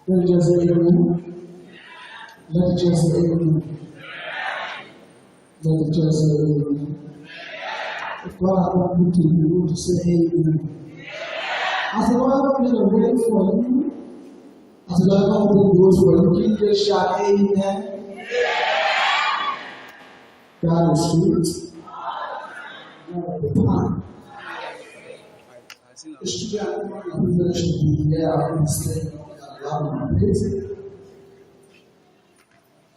Let it just say amen. Let it just say amen. Let it just say amen. If God wants to you to say amen. I said, Lord, I'm going to wait for you. I said, Lord, I'm going to do this for you. Can you just shout amen? God is sweet. All the time. It's true that I'm privileged to be here. I understand.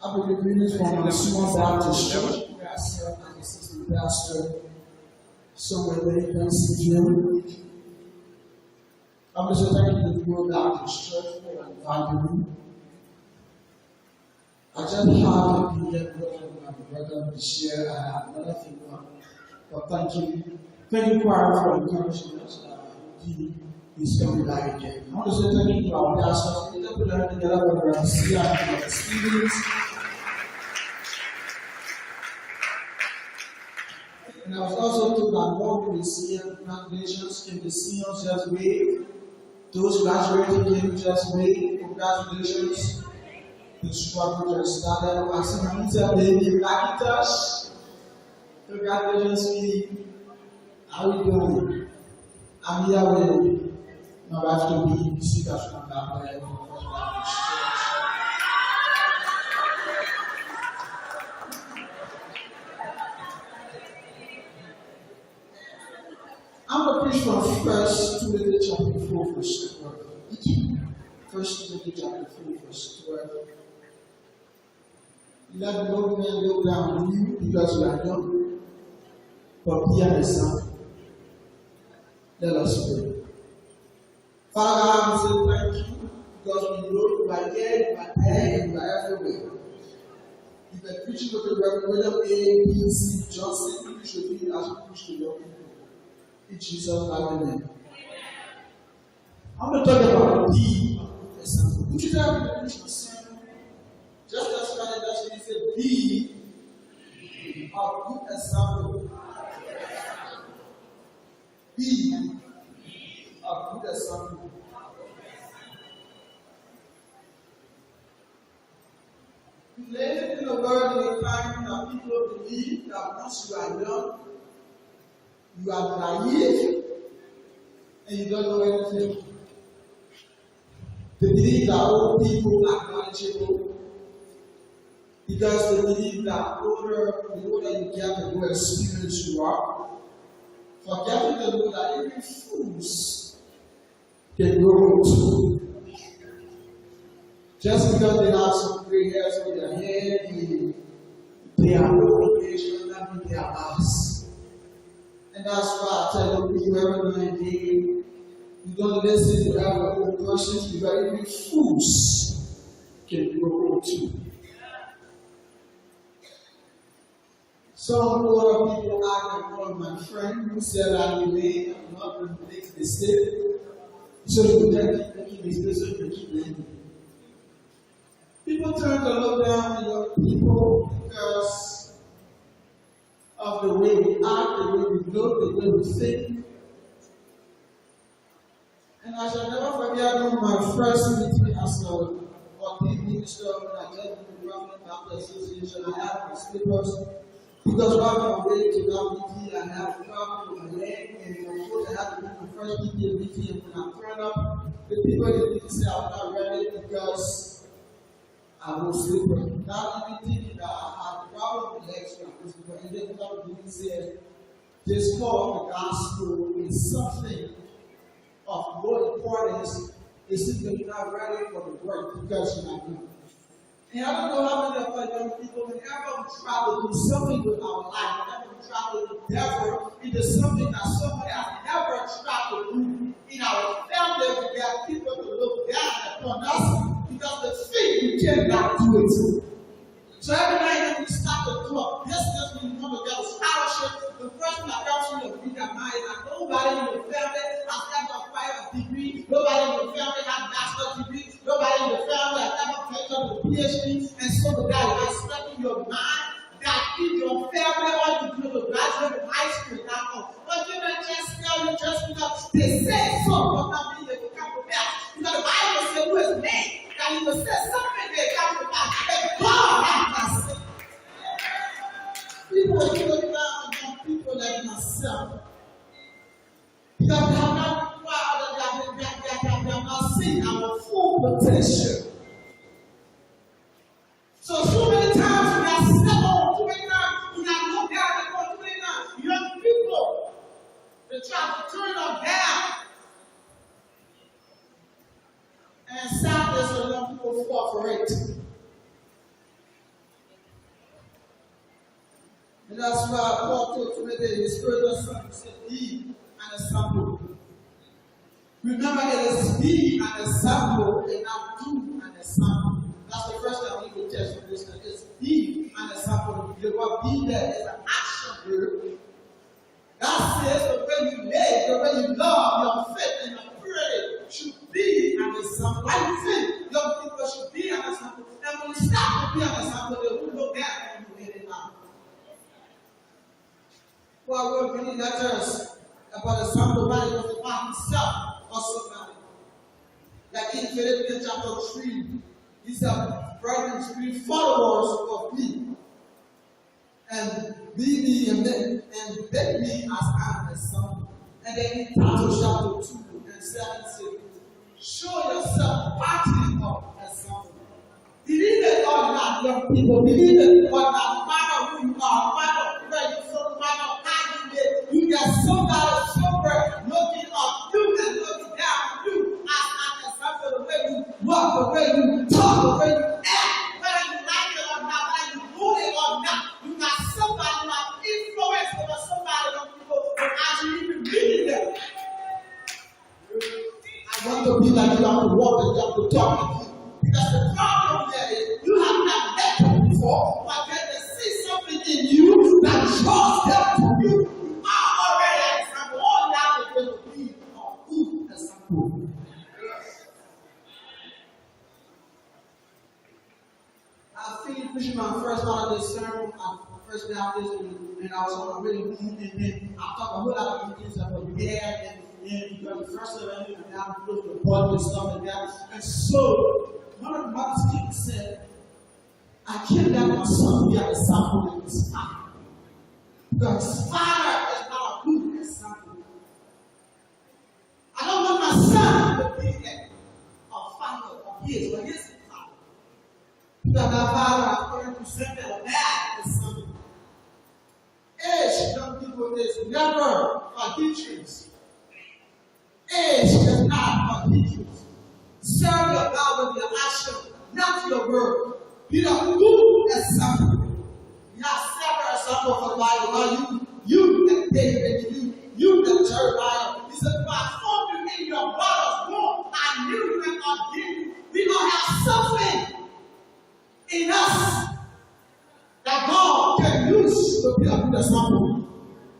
I believe this from a small Baptist church. I serve as assistant pastor somewhere there in Pennsylvania. I'm just trying to go back to stressful and valuable. I just have a million dollars of my brother this year. I have another thing. But thank you. Thank you, choir, for encouraging us. He is coming back again. I want to say thank you to our pastors. We put them together with our Sia and our Stevens. And I was also told that more with the Sia congratulations. Can the seniors just wave? Those graduating can just wave. Congratulations. The struggle just started. I see my little baby Macintosh. Congratulations, sweetie. How are you doing? I'm here with my wife to be speakers from that prayer for First Baptist Church. I'm going to preach from 1 Timothy chapter 4, verse 12. 1 Timothy chapter 4, verse 12. Let no man look down on you because you are young, but be an example. Let us pray. Father, I say thank you because we know you are here, you are there, and you are everywhere. You were preaching with the Reverend William A. B. C. Johnson, you should be as you preach to your people. In Jesus' mighty name. I'm going to talk about be an example. Would you tell me to preach myself? Just as God actually said, be a good example. Be a good example. We live in a world in a time that people believe that once you are young, you are naive and you don't know anything. They believe that old people are knowledgeable because they believe that the older you get, the more experienced you are. Forgetting to know that even fools can grow old. Just because they have some gray hairs on their head, they are old age, that means they are mass. And that's why I tell people every now and then, you don't listen to every old person, because even fools can grow old too. Some older people are like my friend who said I'm not going to make mistakes. So you can keep making mistakes, so you can keep learning. People turn to look down on young people because of the way we act, the way we look, the way we think. And I shall never forget my first meeting as a ordained minister when I joined the Reverend Baptist Association. I had my slippers. Because while on my way to that meeting, I had a problem with my leg, and of course, I had to do the first PTA meeting. And when I turned up, the people didn't say I was not ready because I was sleeping. Not even thinking that I had a problem with legs, and then God didn't say, this call of the gospel is something of more importance. It's simply you're not ready for the work because you're not doing it. And I don't know how many of our young people, whenever we try to do something with our life, whenever we try to endeavor into something that someone has never tried to do in our family, we get people to look down upon us because they think we cannot do it. So every night when we start to do a business, when you want to get a scholarship, the first thing that comes to your mind is that nobody in your family has ever acquired a degree, nobody in your family has a master's degree, nobody in your family has ever taken a PhD, and so the guy is expecting your mind that in your family all you do is graduate from high school now. But you don't just tell you just because they say so, but not mean they will come to pass. Because the Bible says who is man, that he will say something they come to pass. And God has said. People are looking down on people like myself. Because they have not required, they have not seen our full potential. So many times we have stepped on, too many times we have looked down at too many times young people, they try to turn them down. And sadly, so young people fall for it. And that's why Paul told Timothy, his spiritual son, said, be an example. Remember, it is be an example and not do an example. That's the first thing we need to test from this. It's be an example. The word be there is an action verb. That says the way you live, the way you love, your faith and your purity should be an example. Why do you think young people should be an example? And when you start to be an example, they will look down on you in life. Well, I wrote many letters about example, but it was about himself or somebody. Like in Philippians chapter 3, he said, brethren, be followers of me. And be me and make me as an example. And then in Titus chapter 2 and 7 says, show yourself worthy of example. Believe it or not, young people, believe it or not, no matter who you are, no matter where you're from, no matter how you live, you get somebody somewhere looking up you and looking down on you as an example. The way you walk, the way you talk, the way you act, whether you like it or not, whether you do it or not. You got somebody who has influence over somebody on people who actually even reading them. I want to be like you, have to walk and you have to talk with you. Because the problem there is you have not met them before, but then they see something in you that draws them to you. You are already an example. All you have to do is be a good example. I finished preaching my first part of this sermon. First Baptist, and I was on a really and then I talked a whole lot of things about dad and the first event and now the body and stuff like that. And so one of the mothers came and said, I can't let my son be an example like his father. Because his father is not a good example. I don't want my son to be a father of his or his father. Because my father has presented a bad example. Age, young people, is never forgiveness. Age is not forgiveness. Serve your God with your action, not your word. Be a good example. You have several examples for the Bible. Now you and David, you and Jeremiah. He said, I formed you in your brother's womb. I knew you and I did. We don't have something in us that God can use to be a good example.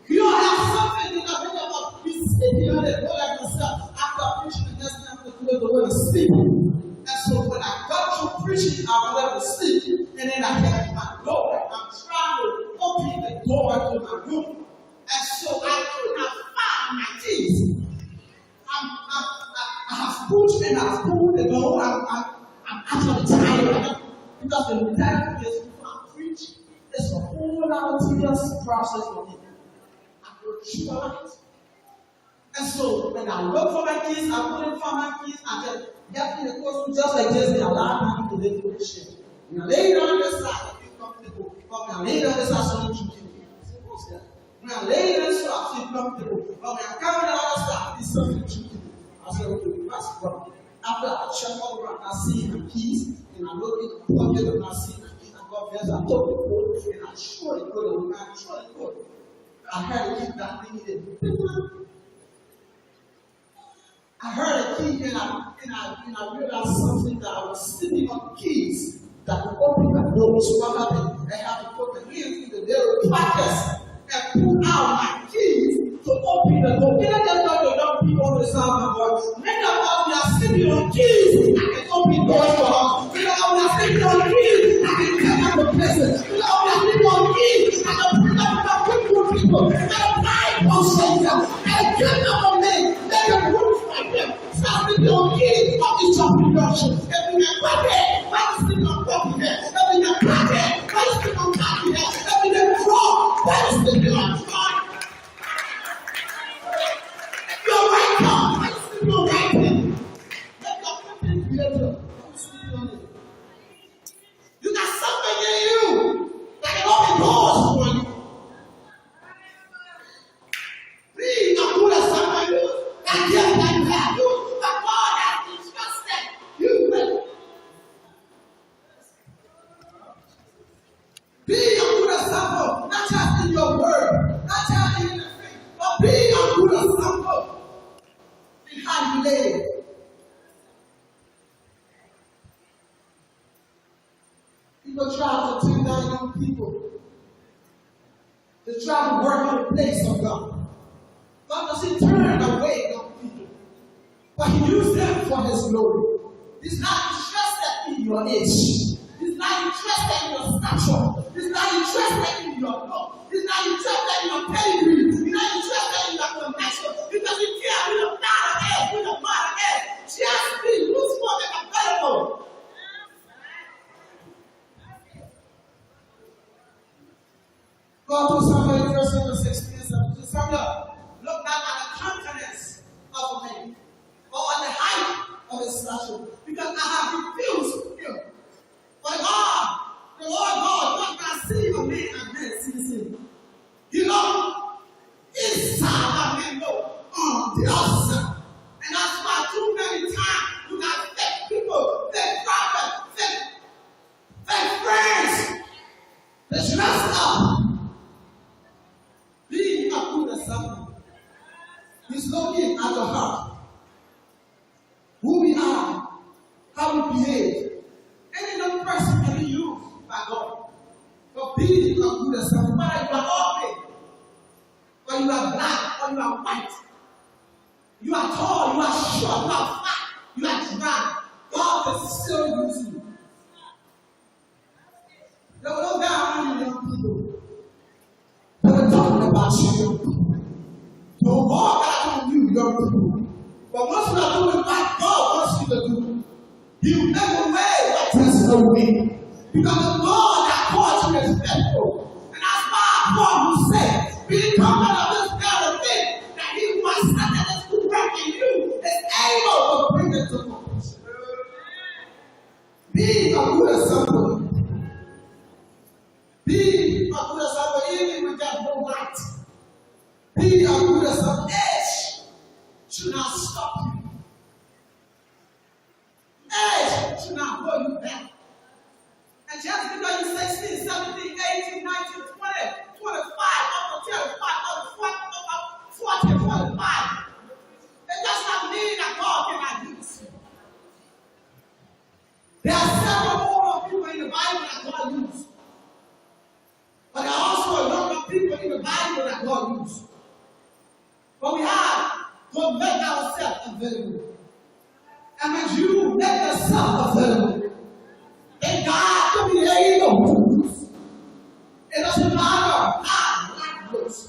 You don't have something in the middle of be sleeping on it, go like yourself. After preaching the next time, I'm going to go to sleep. And so when I got through preaching, I went to sleep. And then I had my door. I'm trying to open the door to my room. And so I could not find my keys. I have pushed and I've pulled the door. I'm actually tired. Because the entire place it's a whole lot of tedious process for me. I go through it. And so when I look for my keys, I couldn't find my keys. I just get in the course just like this. They allow me to live in the ship. When I lay down this side, I feel comfortable. But when I lay down this side, something to me. When I lay down this side, I feel comfortable. But when I come on the other side, it's something to me. I said, okay, that's wrong. After I check all around, I see my keys, and I look in the pocket, and I see my keys. Yes, I took the code and I surely could have. I surely could. I heard a key that thing in. I heard a key and I realized something that I was sitting on keys that would open the doors. What happened? I had to put the hands in the little pockets and pull out my keys to open the door. Can I just tell you young people on the sound of my voice? Many of us we are sitting on keys. I can open doors for us. Many of us we are sitting on keys. I can come out the presence. Many of us we are sitting on keys. I can bring up the people. I can buy one shelter. I can get up on men. Let them roof like them. Start sitting on keys of each of production. Every day, why you sitting on coffee here? Every day, why you sitting on coffee here? Every day, draw. Why you sitting on draw? Your right arm, why you sitting on right hand? Let your content be better. Don't sleep on it. You got something in you that can open doors for you. Please don't do that something you that gift that you have. You, that God has entrusted you with. way. People try to turn down young people. They try to work in the place of God. God doesn't turn away young people, but He used them for His glory. He's not interested in your age. He's not interested in your stature. He's not interested in your look. He's not interested in your pedigree. He's not interested in your connection. Because He cares with a father is, with a mother is. Just be useful and available. Go to Samuel 1:16-17. Samuel, look not at the countenance of a man, or on the height of his stature, because I have refused him. But God, the Lord God, does not see a man as man sees him. You know, inside a man know on the outside. And that's why too many times you got fake people, fake prophets, fake friends. They dress up. Being a good example. He's looking at the heart. Who we are, how we behave. Any young person can be used by God. But being a good example, whether you are ugly, or you are black, or you are white, you are tall, you are short, you are fat, you are dry, God can still use you. There were no doubt on you young people. They were talking about you young people. So God got on you young people. But once you are doing what God wants you to do, He will make a way that there's no way. Because the God that calls you is faithful. And that's why Paul will say, be confident of this kind of thing, that He who has started this good work in you is able to bring it to completion. Be a good example. Be a good example even with that no light. Be a good example. Age should not stop you. Age should not hold you back. And just because you're 16, 17, 18, 19, 20, 25, up to 35, up to 40, 45, it does not mean that God cannot use you. There are several older people in the Bible that God used. But there are also younger people in the Bible that God used. But we have to make ourselves available. And when you make yourself available, then God will be able to use. It doesn't matter how life looks.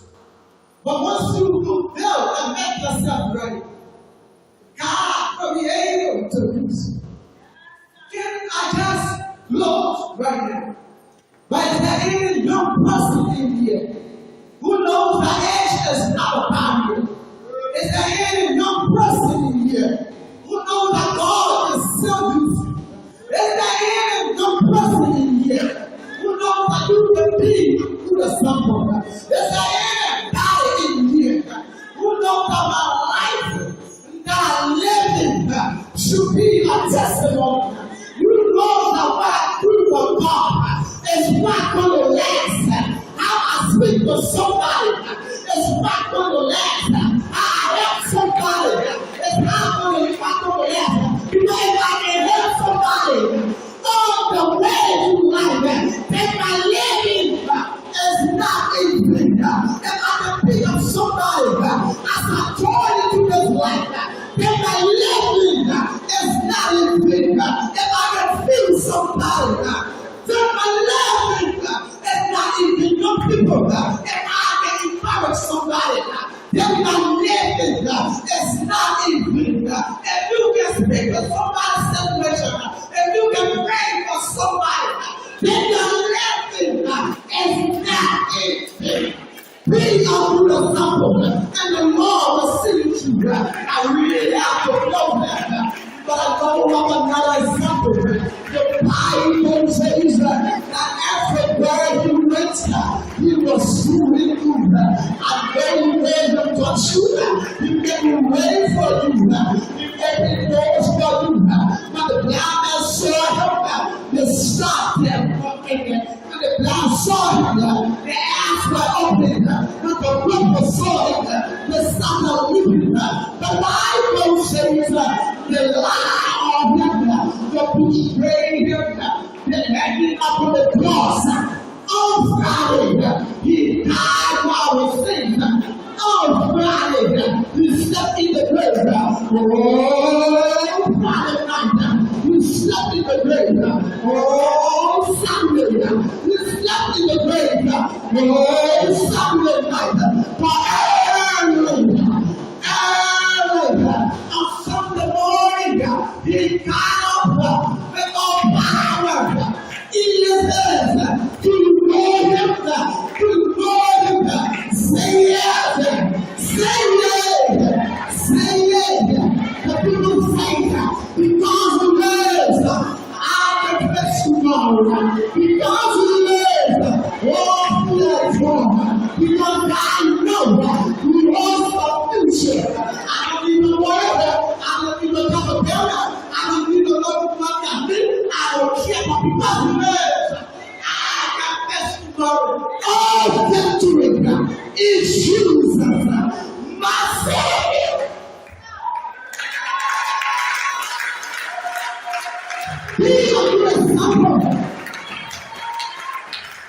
But once you build and make yourself ready, God will be able to use. Can I just look right now? But is there any young person in here who knows that age is not a barrier? Is there any young person in here who knows that God is still using? Is there any young person in here who knows that you can be through the summer? Is there anybody in here who knows that my life that I'm living should be a testimony? You know that what I do for God is not going to last. How I speak to somebody is not going to last. How I help somebody is not going to last. Because if I can help somebody all the way you like that, then my living is not easy. If I can pick up somebody as I join into this life, then my living is not easy. If I can feel somebody, then my living is not easy. Young people, if I can encourage somebody, then my living is not easy. If you can speak to somebody's situation, if you can pray for somebody, then your living is not easy. Be a good example, and the Lord will see you. I really have to know that. But I know of another example. The Bible says that everywhere he went, he was fully good. And when he made him touch you, he made a way for you. He made doors for you. When the blind man saw him, they stopped them from getting. When the blind saw him, their eyes were open. When the people saw him, they stopped weeping. The Bible says they lie on him, they betray him, they hang him up on the cross. On Friday, he died for our sins. On Friday, he slept in the grave. Oh, Friday night, he slept in the grave. Oh, Sunday, he slept in the grave. Oh, Sunday night, for early, on Sunday morning, he got up with all power in his hands to know him, say yes, say yes, say yes. The people say that because he lives, I can bless you tomorrow. Because he lives, all fears wrong. Because I know he wants a future. I don't need no word. I don't need no propaganda. I don't need no love for my family. I don't care about because he lives. I can bless you tomorrow. All victory is Jesus, my Savior. He is a great example.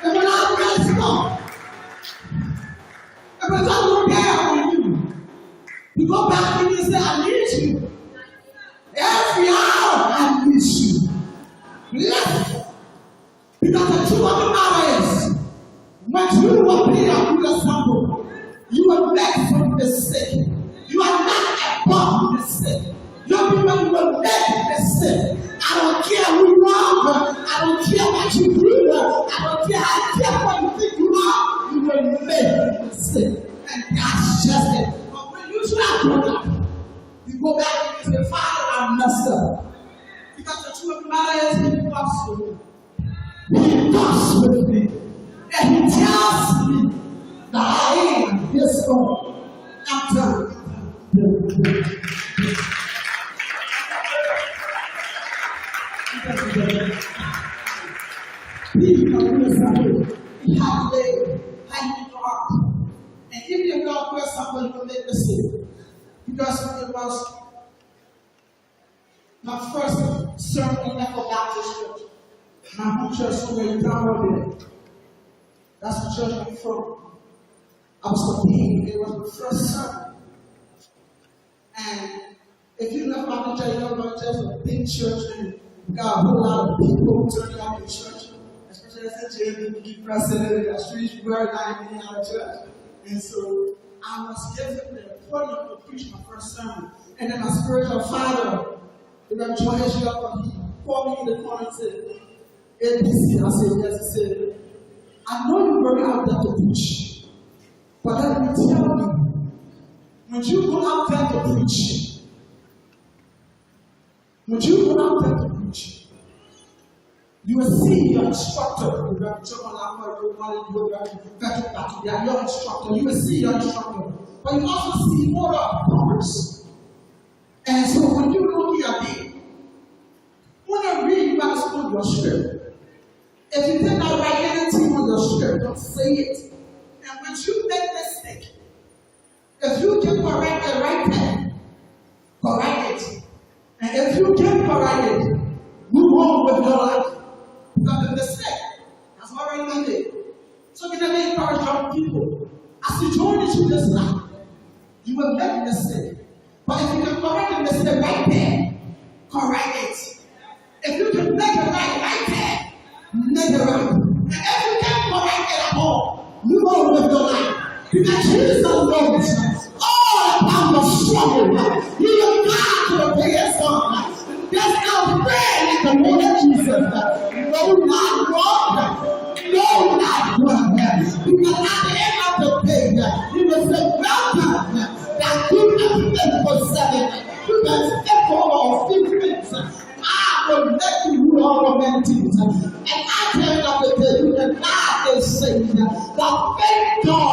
And when I mess up, and when I look down on you, you go back to me and say, I need you. Every hour, I need you. Yes. Because the truth of the matter is, when you were being a good example, you were led from the sick. You are not above the sick. Your people, you were led from the sick. I don't care who you are. I don't care what you do. I don't care. I care what you think you are. You were led from the sick. And that's just it. But when you try to go up, you go back and say, Father, I messed up. Because the truth of the matter is, he walks with me. He walks with me. And he tells me that I am his own. I'm telling you. People are doing something. You have to lay hand in your heart. And if you're not doing something, you will make a mistake. Because it was my first sermon in Echo Baptist Church. My home church where you download it. That's the church I'm from. I was the king. It was the first sermon. And if you know about the church, you know about church, a big church, and we got a whole lot of people turning out in church. Especially as a JV president in the street, we were not even out of church. And so I was given the podium to preach my first sermon. And then my spiritual father, the Reverend John Heshiop, he called me in the corner and said, ABC. I said, yes. He said, I know you were out there to preach, but let me tell you, when you go out there to preach, you will see your instructor, your instructor, you will see your instructor, but you also see other powers. And so when you look at it, when I read, you must put your spirit. If you did not write anything on your spirit, don't say it. And when you make a mistake, if you can correct the right thing, correct it. And if you can correct it, move on with your life. Because the mistake has already been made. So can I encourage young people? As you join into this life, you will make a mistake. But if you can correct the mistake right there, correct it. If you can make it right there, make it right. And if you can't correct it at all, move on with your life. Because Jesus knows all about your struggle. You will God to the biggest song. There's no prayer like the Lord of Jesus. No, not wrong. No, not wrong. Because at the end of the day, you will say, welcome. That good and faithful servant. You can step for all things. I will let you do all of many things. And at the end of the day, you can not be saved. The faith God